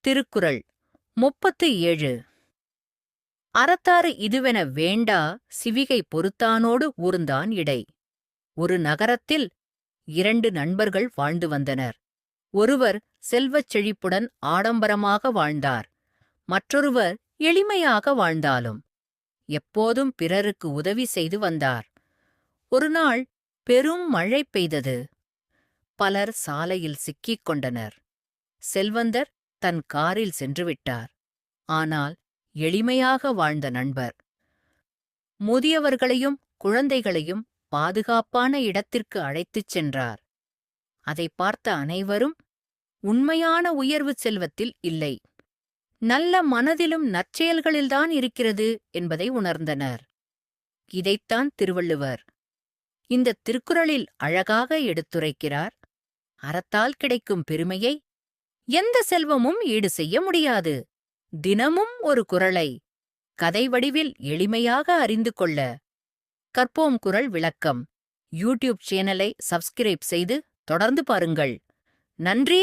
திருக்குறள் 37. அறத்தாறு இதுவென வேண்டா சிவிகை பொறுத்தானோடு ஊர்ந்தான் இடை. ஒரு நகரத்தில் 2 நண்பர்கள் வாழ்ந்து வந்தனர். ஒருவர் செல்வச் செழிப்புடன் ஆடம்பரமாக வாழ்ந்தார். மற்றொருவர் எளிமையாக வாழ்ந்தாலும் எப்போதும் பிறருக்கு உதவி செய்து வந்தார். ஒருநாள் பெரும் மழை பெய்தது. பலர் சாலையில் சிக்கிக் கொண்டனர். செல்வந்தர் தன் காரில் சென்றுவிட்டார். ஆனால் எளிமையாக வாழ்ந்த நண்பர் முதியவர்களையும் குழந்தைகளையும் பாதுகாப்பான இடத்திற்கு அழைத்துச் சென்றார். அதை பார்த்த அனைவரும் உண்மையான உயர்வு செல்வத்தில் இல்லை, நல்ல மனதிலும் நற்செயல்களில்தான் இருக்கிறது என்பதை உணர்ந்தனர். இதைத்தான் திருவள்ளுவர் இந்த திருக்குறளில் அழகாக எடுத்துரைக்கிறார். அறத்தால் கிடைக்கும் பெருமையை எந்த செல்வமும் ஈடு செய்ய முடியாது. தினமும் ஒரு குறளை கதை வடிவில் எளிமையாக அறிந்து கொள்ள கற்போம் குறள் விளக்கம் யூடியூப் சேனலை சப்ஸ்கிரைப் செய்து தொடர்ந்து பாருங்கள். நன்றி.